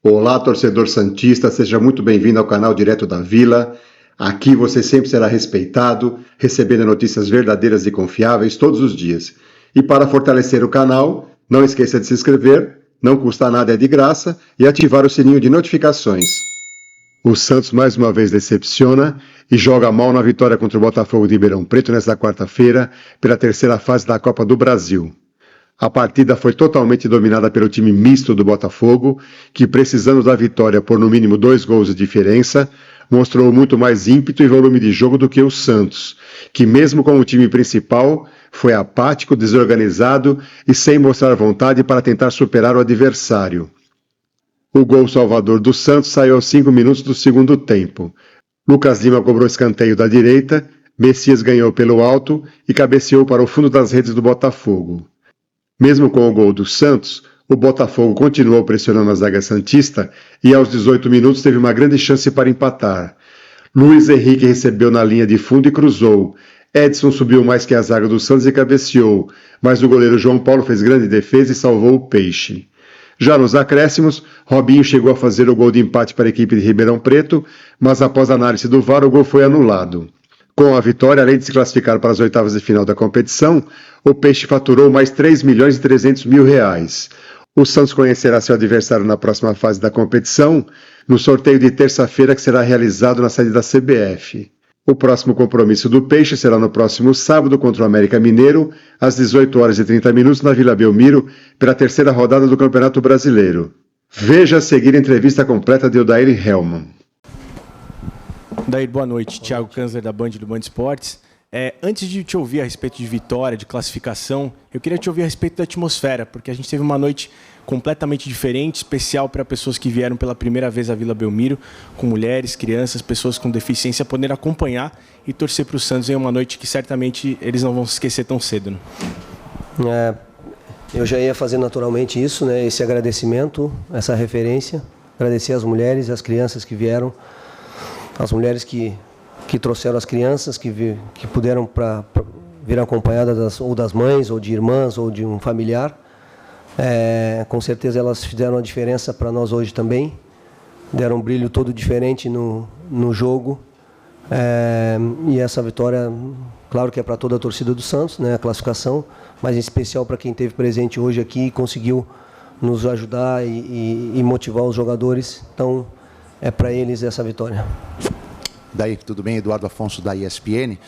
Olá, torcedor santista, seja muito bem-vindo ao canal Direto da Vila. Aqui você sempre será respeitado, recebendo notícias verdadeiras e confiáveis todos os dias. E para fortalecer o canal, não esqueça de se inscrever, não custa nada, é de graça, e ativar o sininho de notificações. O Santos mais uma vez decepciona e joga mal na vitória contra o Botafogo de Ribeirão Preto nesta quarta-feira, pela terceira fase da Copa do Brasil. A partida foi totalmente dominada pelo time misto do Botafogo, que, precisando da vitória por no mínimo 2 gols de diferença, mostrou muito mais ímpeto e volume de jogo do que o Santos, que mesmo com o time principal, foi apático, desorganizado e sem mostrar vontade para tentar superar o adversário. O gol salvador do Santos saiu aos 5 minutos do segundo tempo. Lucas Lima cobrou escanteio da direita, Messias ganhou pelo alto e cabeceou para o fundo das redes do Botafogo. Mesmo com o gol do Santos, o Botafogo continuou pressionando a zaga santista e aos 18 minutos teve uma grande chance para empatar. Luiz Henrique recebeu na linha de fundo e cruzou. Edson subiu mais que a zaga do Santos e cabeceou, mas o goleiro João Paulo fez grande defesa e salvou o Peixe. Já nos acréscimos, Robinho chegou a fazer o gol de empate para a equipe de Ribeirão Preto, mas após a análise do VAR o gol foi anulado. Com a vitória, além de se classificar para as oitavas de final da competição, o Peixe faturou mais R$3.300.000. O Santos conhecerá seu adversário na próxima fase da competição, no sorteio de terça-feira que será realizado na sede da CBF. O próximo compromisso do Peixe será no próximo sábado contra o América Mineiro, às 18h30 na Vila Belmiro, pela terceira rodada do Campeonato Brasileiro. Veja a seguir a entrevista completa de Odair Hellmann. Daí, boa noite. Thiago Kanzler, da Band do Band Esportes. Antes de te ouvir a respeito de vitória, de classificação, eu queria te ouvir a respeito da atmosfera, porque a gente teve uma noite completamente diferente, especial para pessoas que vieram pela primeira vez à Vila Belmiro, com mulheres, crianças, pessoas com deficiência, poder acompanhar e torcer para o Santos em uma noite que certamente eles não vão se esquecer tão cedo. Né? Eu já ia fazer naturalmente isso, né? Esse agradecimento, essa referência, agradecer às mulheres e às crianças que vieram, as mulheres que trouxeram as crianças, que puderam vir acompanhadas ou das mães, ou de irmãs, ou de um familiar. Com certeza elas fizeram a diferença para nós hoje também. Deram um brilho todo diferente no jogo. E essa vitória, claro que é para toda a torcida do Santos, né, a classificação, mas em especial para quem esteve presente hoje aqui e conseguiu nos ajudar e motivar os jogadores. Então, é para eles essa vitória. Daí, tudo bem? Eduardo Afonso, da ESPN.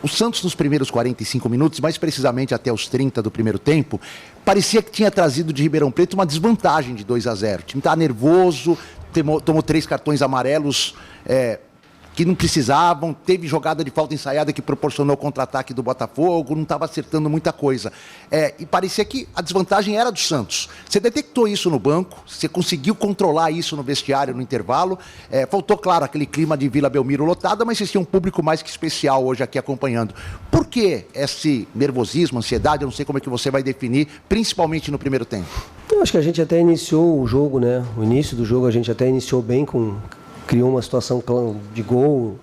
O Santos, nos primeiros 45 minutos, mais precisamente até os 30 do primeiro tempo, parecia que tinha trazido de Ribeirão Preto uma desvantagem de 2-0. O time estava nervoso, tomou 3 cartões amarelos que não precisavam, teve jogada de falta ensaiada que proporcionou o contra-ataque do Botafogo, não estava acertando muita coisa. E parecia que a desvantagem era do Santos. Você detectou isso no banco, você conseguiu controlar isso no vestiário, no intervalo. Faltou, claro, aquele clima de Vila Belmiro lotada, mas vocês tinham um público mais que especial hoje aqui acompanhando. Por que esse nervosismo, ansiedade, eu não sei como é que você vai definir, principalmente no primeiro tempo? Eu acho que a gente até iniciou o jogo, né? O início do jogo a gente até iniciou bem criou uma situação de gol.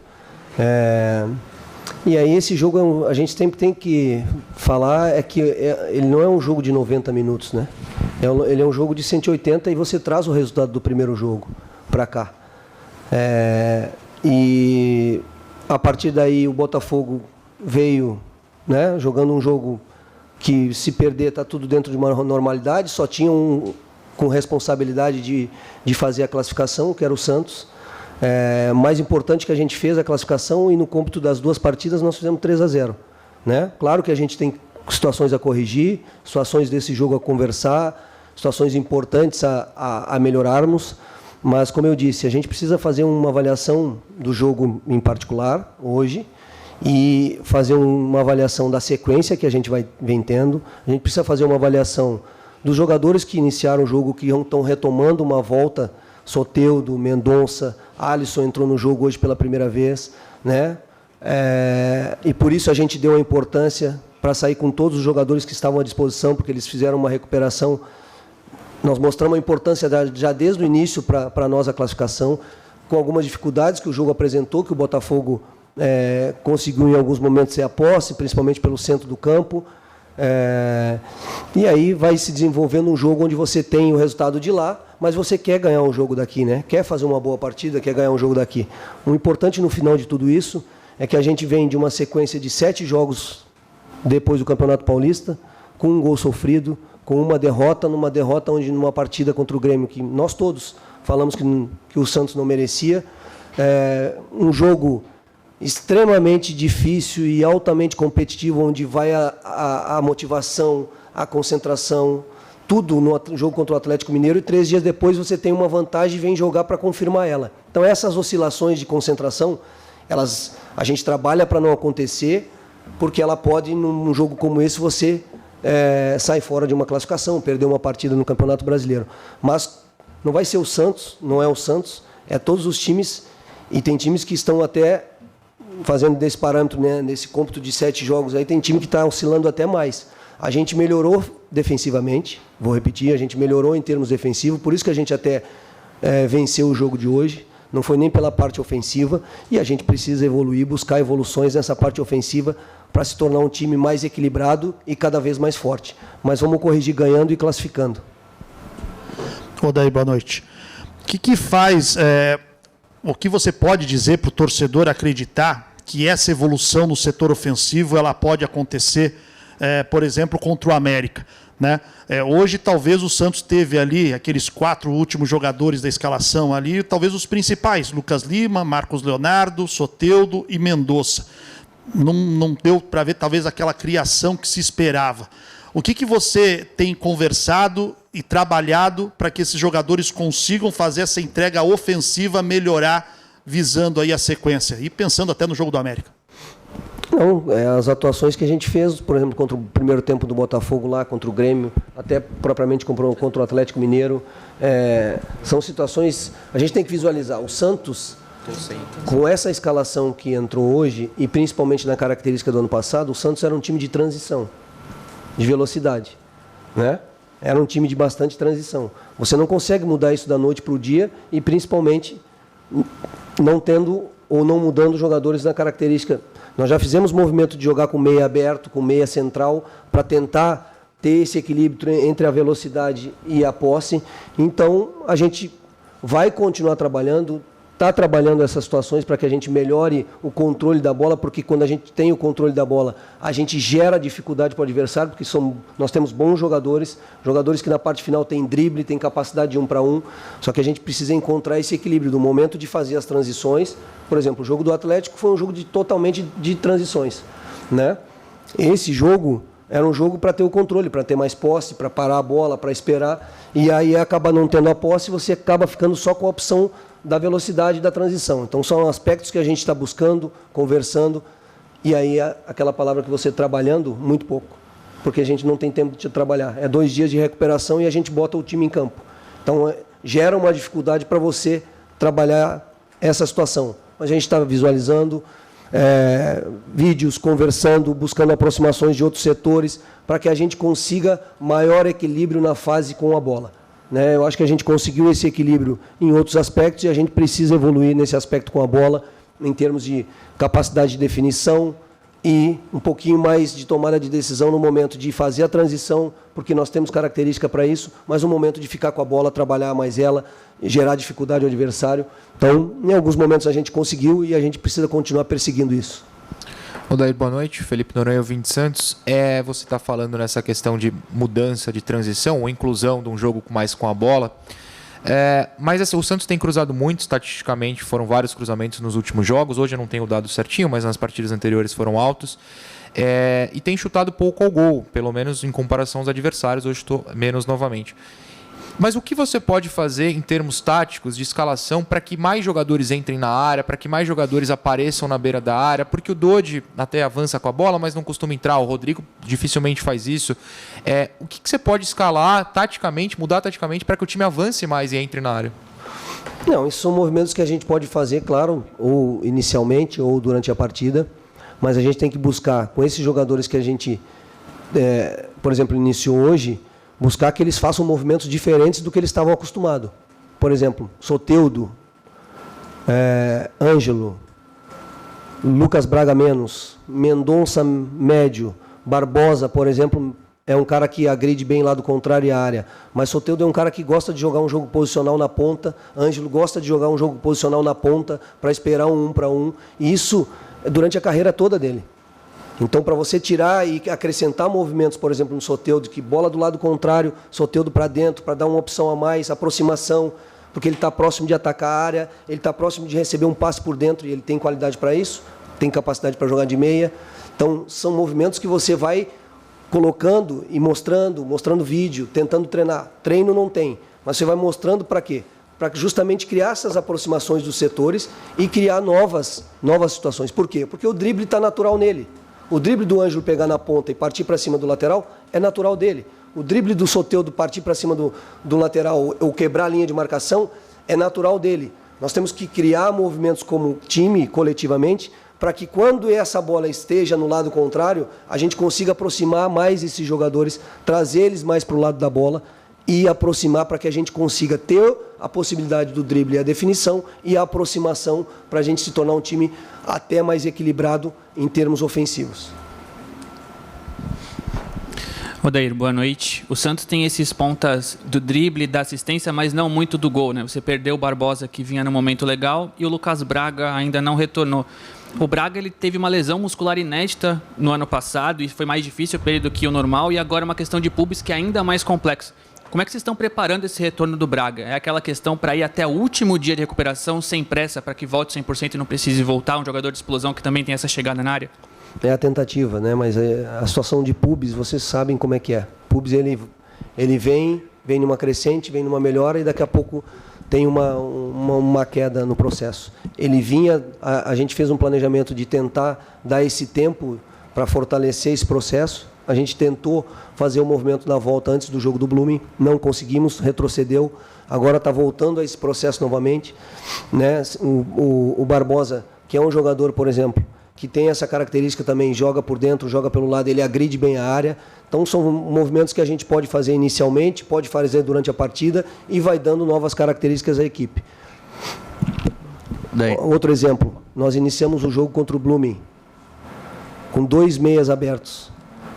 E aí esse jogo, a gente sempre tem que falar, que ele não é um jogo de 90 minutos, né? Ele é um jogo de 180 e você traz o resultado do primeiro jogo para cá. E a partir daí o Botafogo veio, né, jogando um jogo que, se perder, está tudo dentro de uma normalidade, só tinha com responsabilidade de fazer a classificação, que era o Santos. Mais importante que a gente fez a classificação, e no cômputo das 2 partidas nós fizemos 3-0. Né? Claro que a gente tem situações a corrigir, situações desse jogo a conversar, situações importantes a melhorarmos, mas, como eu disse, a gente precisa fazer uma avaliação do jogo em particular, hoje, e fazer uma avaliação da sequência que a gente vem tendo. A gente precisa fazer uma avaliação dos jogadores que iniciaram o jogo, que estão retomando uma volta. Soteldo, Mendonça, Alisson entrou no jogo hoje pela primeira vez, né? E por isso a gente deu a importância para sair com todos os jogadores que estavam à disposição, porque eles fizeram uma recuperação. Nós mostramos a importância já desde o início para nós a classificação, com algumas dificuldades que o jogo apresentou, que o Botafogo conseguiu em alguns momentos ser a posse, principalmente pelo centro do campo. E aí vai se desenvolvendo um jogo onde você tem o resultado de lá, mas você quer ganhar um jogo daqui, né? Quer fazer uma boa partida, quer ganhar um jogo daqui. O importante no final de tudo isso é que a gente vem de uma sequência de 7 jogos depois do Campeonato Paulista, com um gol sofrido, com uma derrota, onde numa partida contra o Grêmio, que nós todos falamos que o Santos não merecia, um jogo extremamente difícil e altamente competitivo, onde vai a motivação, a concentração, tudo no jogo contra o Atlético Mineiro, e 3 dias depois você tem uma vantagem e vem jogar para confirmar ela. Então essas oscilações de concentração, a gente trabalha para não acontecer, porque ela pode, num jogo como esse, você sair fora de uma classificação, perder uma partida no Campeonato Brasileiro. Mas não vai ser o Santos, não é o Santos, é todos os times, e tem times que estão até fazendo desse parâmetro, né, nesse cômputo de 7 jogos, aí tem time que está oscilando até mais. A gente melhorou defensivamente, vou repetir, a gente melhorou em termos defensivos, por isso que a gente até venceu o jogo de hoje, não foi nem pela parte ofensiva, e a gente precisa evoluir, buscar evoluções nessa parte ofensiva para se tornar um time mais equilibrado e cada vez mais forte. Mas vamos corrigir ganhando e classificando. Odair, boa noite. O que faz, o que você pode dizer para o torcedor acreditar que essa evolução no setor ofensivo ela pode acontecer, por exemplo, contra o América, né? Hoje, talvez, o Santos teve ali aqueles 4 últimos jogadores da escalação ali, talvez os principais, Lucas Lima, Marcos Leonardo, Soteldo e Mendonça. Não deu para ver, talvez, aquela criação que se esperava. O que você tem conversado e trabalhado para que esses jogadores consigam fazer essa entrega ofensiva melhorar, visando aí a sequência e pensando até no jogo do América? Não, as atuações que a gente fez, por exemplo, contra o primeiro tempo do Botafogo lá, contra o Grêmio, até propriamente contra o Atlético Mineiro, são situações, a gente tem que visualizar. O Santos, com essa escalação que entrou hoje, e principalmente na característica do ano passado, o Santos era um time de transição, de velocidade, né? Era um time de bastante transição. Você não consegue mudar isso da noite para o dia, e principalmente não tendo ou não mudando jogadores na característica. Nós já fizemos movimento de jogar com meia aberto, com meia central, para tentar ter esse equilíbrio entre a velocidade e a posse. Então, a gente vai continuar trabalhando, está trabalhando essas situações para que a gente melhore o controle da bola, porque quando a gente tem o controle da bola, a gente gera dificuldade para o adversário, porque nós temos bons jogadores que na parte final têm drible, têm capacidade de 1 para 1, só que a gente precisa encontrar esse equilíbrio do momento de fazer as transições. Por exemplo, o jogo do Atlético foi um jogo totalmente de transições, né? Esse jogo era um jogo para ter o controle, para ter mais posse, para parar a bola, para esperar, e aí acaba não tendo a posse, você acaba ficando só com a opção da velocidade da transição. Então, são aspectos que a gente está buscando, conversando, e aí aquela palavra que você trabalhando, muito pouco, porque a gente não tem tempo de trabalhar. É 2 dias de recuperação e a gente bota o time em campo. Então, gera uma dificuldade para você trabalhar essa situação. A gente está visualizando vídeos, conversando, buscando aproximações de outros setores, para que a gente consiga maior equilíbrio na fase com a bola. Eu acho que a gente conseguiu esse equilíbrio em outros aspectos e a gente precisa evoluir nesse aspecto com a bola, em termos de capacidade de definição e um pouquinho mais de tomada de decisão no momento de fazer a transição, porque nós temos característica para isso, mas no momento de ficar com a bola, trabalhar mais ela, gerar dificuldade ao adversário. Então, em alguns momentos a gente conseguiu e a gente precisa continuar perseguindo isso. Odair, boa noite. Felipe Noronha, Vinte Santos. Você está falando nessa questão de mudança de transição, ou inclusão de um jogo mais com a bola. Mas assim, o Santos tem cruzado muito, estatisticamente foram vários cruzamentos nos últimos jogos. Hoje eu não tenho o dado certinho, mas nas partidas anteriores foram altos. E tem chutado pouco ao gol, pelo menos em comparação aos adversários. Hoje estou menos novamente. Mas o que você pode fazer em termos táticos de escalação para que mais jogadores entrem na área, para que mais jogadores apareçam na beira da área? Porque o Dodi até avança com a bola, mas não costuma entrar. O Rodrigo dificilmente faz isso. O que você pode escalar taticamente, mudar taticamente, para que o time avance mais e entre na área? Não, isso são movimentos que a gente pode fazer, claro, ou inicialmente ou durante a partida, mas a gente tem que buscar, com esses jogadores que a gente, por exemplo, iniciou hoje, buscar que eles façam movimentos diferentes do que eles estavam acostumados. Por exemplo, Soteldo, Ângelo, Lucas Braga menos, Mendonça médio, Barbosa, por exemplo, é um cara que agride bem lá do contrário à área. Mas Soteldo é um cara que gosta de jogar um jogo posicional na ponta. Ângelo gosta de jogar um jogo posicional na ponta para esperar um para um. E isso durante a carreira toda dele. Então, para você tirar e acrescentar movimentos, por exemplo, no Soteldo, que bola do lado contrário, Soteldo para dentro, para dar uma opção a mais, aproximação, porque ele está próximo de atacar a área, ele está próximo de receber um passe por dentro e ele tem qualidade para isso, tem capacidade para jogar de meia. Então, são movimentos que você vai colocando e mostrando vídeo, tentando treinar. Treino não tem, mas você vai mostrando para quê? Para justamente criar essas aproximações dos setores e criar novas situações. Por quê? Porque o drible está natural nele. O drible do Ângelo pegar na ponta e partir para cima do lateral é natural dele. O drible do Soteldo partir para cima do lateral ou quebrar a linha de marcação é natural dele. Nós temos que criar movimentos como time, coletivamente, para que quando essa bola esteja no lado contrário, a gente consiga aproximar mais esses jogadores, trazer eles mais para o lado da bola e aproximar para que a gente consiga ter a possibilidade do drible e a definição e a aproximação para a gente se tornar um time até mais equilibrado em termos ofensivos. Odair, boa noite. O Santos tem esses pontas do drible, da assistência, mas não muito do gol, né? Você perdeu o Barbosa, que vinha no momento legal, e o Lucas Braga ainda não retornou. O Braga ele teve uma lesão muscular inédita no ano passado e foi mais difícil para ele do que o normal, e agora é uma questão de pubis que é ainda mais complexa. Como é que vocês estão preparando esse retorno do Braga? É aquela questão para ir até o último dia de recuperação sem pressa para que volte 100% e não precise voltar, um jogador de explosão que também tem essa chegada na área? É a tentativa, né? Mas a situação de pubis, vocês sabem como é que é. Pubis ele vem numa crescente, vem numa melhora e daqui a pouco tem uma queda no processo. Ele vinha, a gente fez um planejamento de tentar dar esse tempo para fortalecer esse processo. A gente tentou fazer o movimento na volta antes do jogo do Blooming, não conseguimos, retrocedeu. Agora está voltando a esse processo novamente, né? O Barbosa, que é um jogador, por exemplo, que tem essa característica também, joga por dentro, joga pelo lado, ele agride bem a área. Então são movimentos que a gente pode fazer inicialmente, pode fazer durante a partida e vai dando novas características à equipe. Outro exemplo, nós iniciamos o jogo contra o Blooming com 2 meias abertos.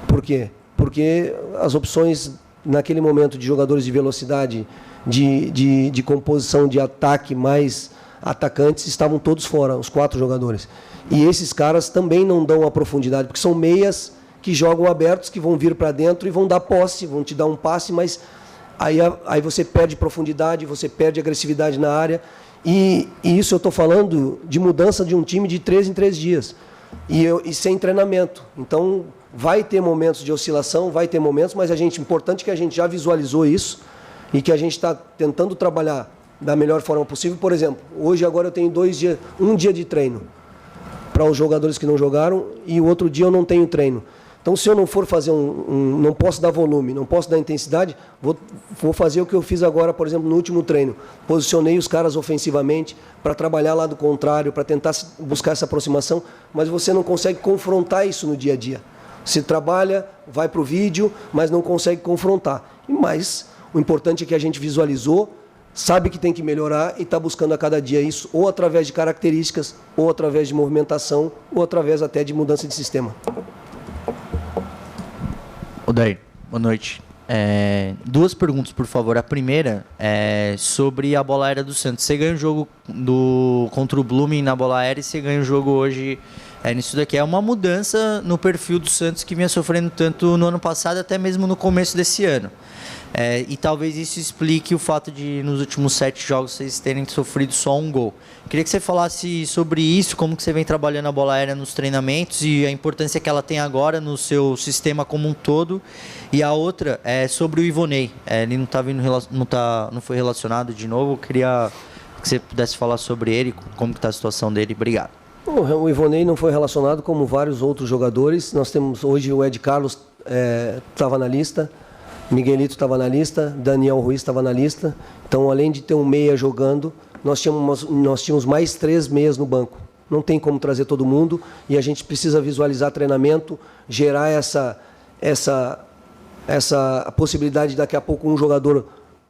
Por quê? Porque as opções naquele momento de jogadores de velocidade, de composição de ataque mais atacantes estavam todos fora, os 4 jogadores. E esses caras também não dão a profundidade, porque são meias que jogam abertos, que vão vir para dentro e vão dar posse, vão te dar um passe, mas aí você perde profundidade, você perde agressividade na área. E isso eu estou falando de mudança de um time de 3 em 3 dias. E sem treinamento. Então, vai ter momentos de oscilação, vai ter momentos, mas importante que a gente já visualizou isso e que a gente está tentando trabalhar da melhor forma possível. Por exemplo, hoje agora eu tenho 2 dias, um dia de treino para os jogadores que não jogaram e o outro dia eu não tenho treino. Então, se eu não for fazer não posso dar volume, não posso dar intensidade, vou fazer o que eu fiz agora, por exemplo, no último treino. Posicionei os caras ofensivamente para trabalhar lá do contrário, para tentar buscar essa aproximação, mas você não consegue confrontar isso no dia a dia. Você trabalha, vai para o vídeo, mas não consegue confrontar. Mas o importante é que a gente visualizou, sabe que tem que melhorar e está buscando a cada dia isso, ou através de características, ou através de movimentação, ou através até de mudança de sistema. Odair, boa noite. 2 perguntas, por favor. A primeira é sobre a bola aérea do Santos. Você ganha o jogo contra o Blooming na bola aérea e você ganha o jogo hoje nisso daqui. É uma mudança no perfil do Santos que vinha sofrendo tanto no ano passado, até mesmo no começo desse ano. E talvez isso explique o fato de, nos últimos 7 jogos, vocês terem sofrido só um gol. Queria que você falasse sobre isso, como que você vem trabalhando a bola aérea nos treinamentos e a importância que ela tem agora no seu sistema como um todo. E a outra é sobre o Ivonei. Ele não foi relacionado de novo. Queria que você pudesse falar sobre ele, como que está a situação dele. Obrigado. O Ivonei não foi relacionado como vários outros jogadores. Nós temos hoje o Ed Carlos estava na lista. Miguelito estava na lista, Daniel Ruiz estava na lista. Então, além de ter um meia jogando, nós tínhamos mais 3 meias no banco. Não tem como trazer todo mundo e a gente precisa visualizar treinamento, gerar essa possibilidade de daqui a pouco um jogador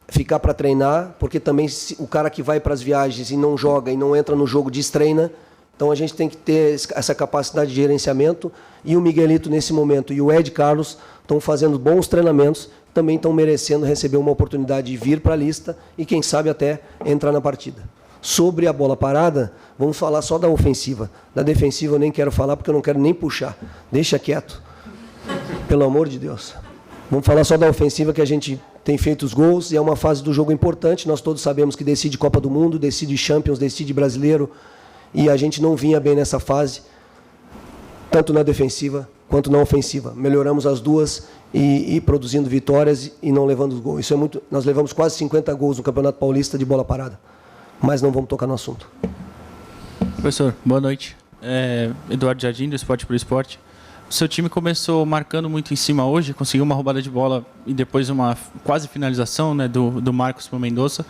ficar para treinar, porque também o cara que vai para as viagens e não joga e não entra no jogo destreina Então a gente tem que ter essa capacidade de gerenciamento, e o Miguelito nesse momento e o Ed Carlos estão fazendo bons treinamentos, também estão merecendo receber uma oportunidade de vir para a lista e quem sabe até entrar na partida. Sobre a bola parada, vamos falar só da ofensiva. Da defensiva eu nem quero falar porque eu não quero nem puxar. Deixa quieto. Pelo amor de Deus. Vamos falar só da ofensiva, que a gente tem feito os gols e é uma fase do jogo importante. Nós todos sabemos que decide Copa do Mundo, decide Champions, decide Brasileiro. E a gente não vinha bem nessa fase, tanto na defensiva quanto na ofensiva. Melhoramos as duas e produzindo vitórias e não levando gols. Isso é muito. Nós levamos quase 50 gols no Campeonato Paulista de bola parada. Mas não vamos tocar no assunto. Professor, boa noite. Eduardo Jardim, do Esporte por Esporte. O seu time começou marcando muito em cima hoje, conseguiu uma roubada de bola e depois uma quase finalização, né, do Marcos para o Mendonça.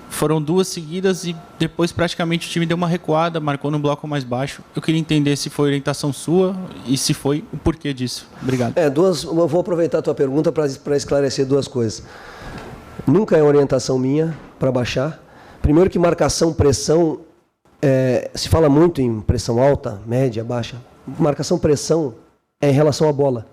Foram duas seguidas e depois praticamente o time deu uma recuada, marcou no bloco mais baixo. Eu queria entender se foi orientação sua e se foi, o porquê disso. Obrigado. Eu vou aproveitar a tua pergunta para esclarecer duas coisas. Nunca é orientação minha para baixar. Primeiro que marcação, pressão, se fala muito em pressão alta, média, baixa. Marcação, pressão é em relação à bola.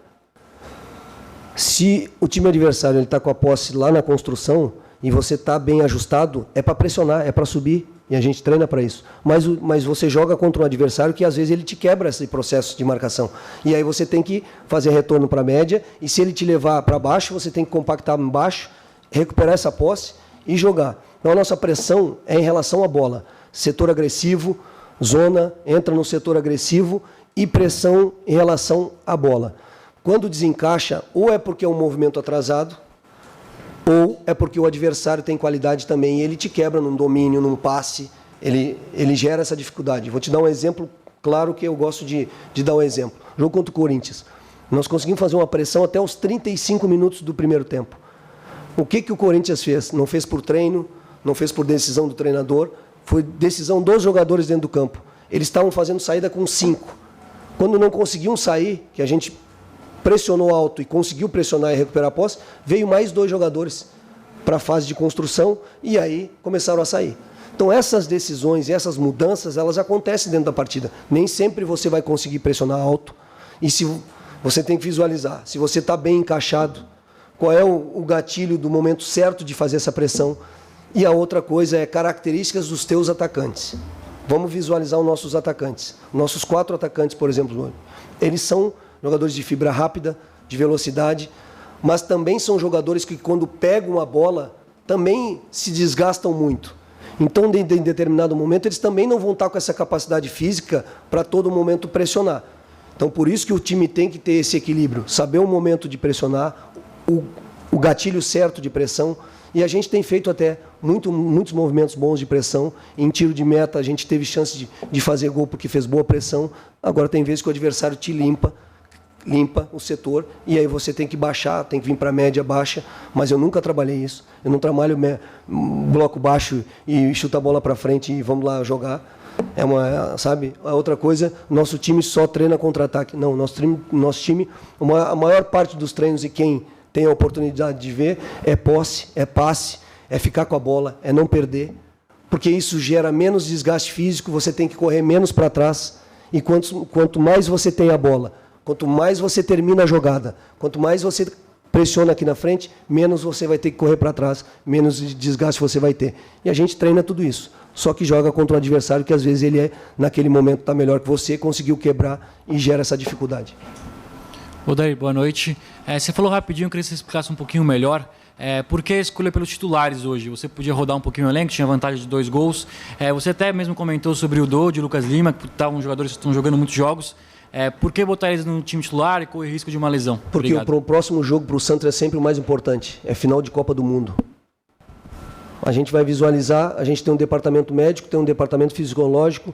Se o time adversário está com a posse lá na construção e você está bem ajustado, é para pressionar, é para subir, e a gente treina para isso. Mas você joga contra um adversário que às vezes ele te quebra esse processo de marcação. E aí você tem que fazer retorno para a média, e se ele te levar para baixo, você tem que compactar embaixo, recuperar essa posse e jogar. Então a nossa pressão é em relação à bola. Setor agressivo, zona, entra no setor agressivo e pressão em relação à bola. Quando desencaixa, ou é porque é um movimento atrasado, ou é porque o adversário tem qualidade também e ele te quebra num domínio, num passe, ele gera essa dificuldade. Vou te dar um exemplo claro que eu gosto de dar um exemplo. Jogo contra o Corinthians. Nós conseguimos fazer uma pressão até os 35 minutos do primeiro tempo. O que o Corinthians fez? Não fez por treino, não fez por decisão do treinador, foi decisão dos jogadores dentro do campo. Eles estavam fazendo saída com 5. Quando não conseguiam sair, que a gente pressionou alto e conseguiu pressionar e recuperar a posse, veio mais 2 jogadores para a fase de construção e aí começaram a sair. Então essas decisões e essas mudanças, elas acontecem dentro da partida. Nem sempre você vai conseguir pressionar alto e se você tem que visualizar, se você está bem encaixado, qual é o gatilho do momento certo de fazer essa pressão. E a outra coisa é características dos teus atacantes. Vamos visualizar os nossos atacantes. Nossos 4 atacantes, por exemplo, eles são jogadores de fibra rápida, de velocidade, mas também são jogadores que, quando pegam a bola, também se desgastam muito. Então, em determinado momento, eles também não vão estar com essa capacidade física para todo momento pressionar. Então, por isso que o time tem que ter esse equilíbrio, saber o momento de pressionar, o gatilho certo de pressão. E a gente tem feito até muitos movimentos bons de pressão. Em tiro de meta, a gente teve chance de fazer gol porque fez boa pressão. Agora, tem vezes que o adversário te limpa o setor, e aí você tem que baixar, tem que vir para a média baixa, mas eu nunca trabalhei isso. Eu não trabalho bloco baixo e chuta a bola para frente e vamos lá jogar. Sabe? A outra coisa, nosso time só treina contra-ataque. Não, nosso time, a maior parte dos treinos, e quem tem a oportunidade de ver, é posse, é passe, é ficar com a bola, é não perder, porque isso gera menos desgaste físico, você tem que correr menos para trás, e quanto mais você tem a bola, quanto mais você termina a jogada, quanto mais você pressiona aqui na frente, menos você vai ter que correr para trás, menos desgaste você vai ter. E a gente treina tudo isso. Só que joga contra um adversário que às vezes ele naquele momento está melhor que você, conseguiu quebrar e gera essa dificuldade. Odair, boa noite. Você falou rapidinho, eu queria que você explicasse um pouquinho melhor. Por que escolher pelos titulares hoje? Você podia rodar um pouquinho o elenco, tinha vantagem de 2 gols. Você até mesmo comentou sobre o Dodi, Lucas Lima, que estavam jogadores que estão jogando muitos jogos. Por que botar eles no time titular e correr risco de uma lesão? Porque o próximo jogo para o Santos é sempre o mais importante. É final de Copa do Mundo. A gente vai visualizar, a gente tem um departamento médico, tem um departamento fisiológico.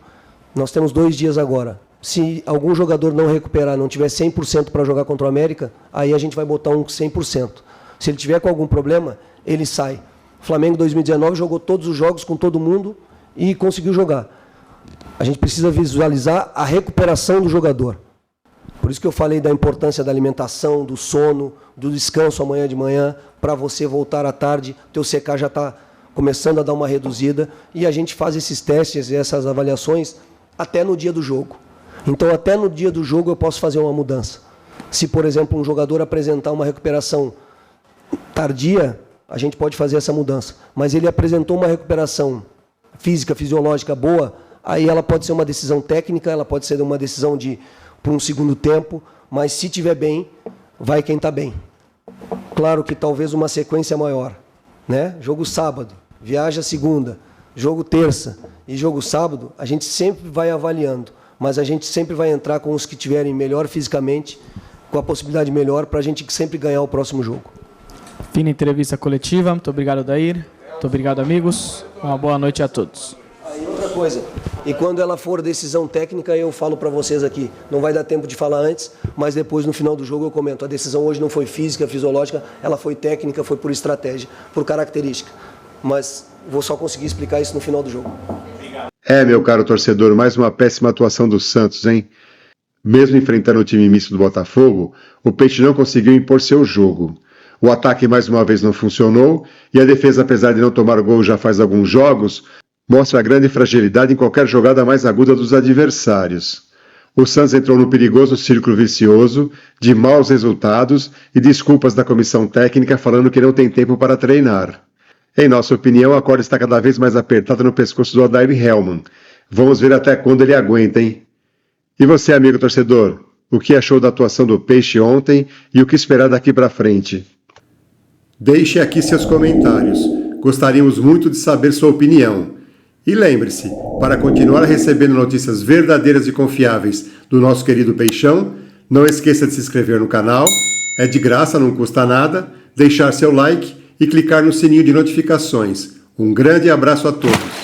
Nós temos 2 dias agora. Se algum jogador não recuperar, não tiver 100% para jogar contra o América, aí a gente vai botar um 100%. Se ele tiver com algum problema, ele sai. O Flamengo 2019 jogou todos os jogos com todo mundo e conseguiu jogar. A gente precisa visualizar a recuperação do jogador. Por isso que eu falei da importância da alimentação, do sono, do descanso amanhã de manhã, para você voltar à tarde, teu CK já está começando a dar uma reduzida, e a gente faz esses testes e essas avaliações até no dia do jogo. Então, até no dia do jogo eu posso fazer uma mudança. Se, por exemplo, um jogador apresentar uma recuperação tardia, a gente pode fazer essa mudança. Mas ele apresentou uma recuperação física, fisiológica boa, aí ela pode ser uma decisão técnica, ela pode ser uma decisão para um segundo tempo, mas se tiver bem, vai quem está bem. Claro que talvez uma sequência maior, né? Jogo sábado, viaja segunda, jogo terça e jogo sábado, a gente sempre vai avaliando, mas a gente sempre vai entrar com os que tiverem melhor fisicamente, com a possibilidade melhor, para a gente sempre ganhar o próximo jogo. Fina entrevista coletiva. Muito obrigado, Odair. Muito obrigado, amigos. Uma boa noite a todos. Aí outra coisa, e quando ela for decisão técnica, eu falo para vocês aqui, não vai dar tempo de falar antes, mas depois no final do jogo eu comento, a decisão hoje não foi física, fisiológica, ela foi técnica, foi por estratégia, por característica, mas vou só conseguir explicar isso no final do jogo. Meu caro torcedor, mais uma péssima atuação do Santos, hein? Mesmo enfrentando o time misto do Botafogo, o Peixe não conseguiu impor seu jogo. O ataque mais uma vez não funcionou e a defesa, apesar de não tomar gol já faz alguns jogos, mostra a grande fragilidade em qualquer jogada mais aguda dos adversários. O Santos entrou no perigoso círculo vicioso de maus resultados e desculpas da comissão técnica falando que não tem tempo para treinar. Em nossa opinião, a corda está cada vez mais apertada no pescoço do Odair Hellmann. Vamos ver até quando ele aguenta, hein? E você, amigo torcedor, o que achou da atuação do Peixe ontem e o que esperar daqui para frente? Deixe aqui seus comentários. Gostaríamos muito de saber sua opinião. E lembre-se, para continuar recebendo notícias verdadeiras e confiáveis do nosso querido Peixão, não esqueça de se inscrever no canal, é de graça, não custa nada, deixar seu like e clicar no sininho de notificações. Um grande abraço a todos.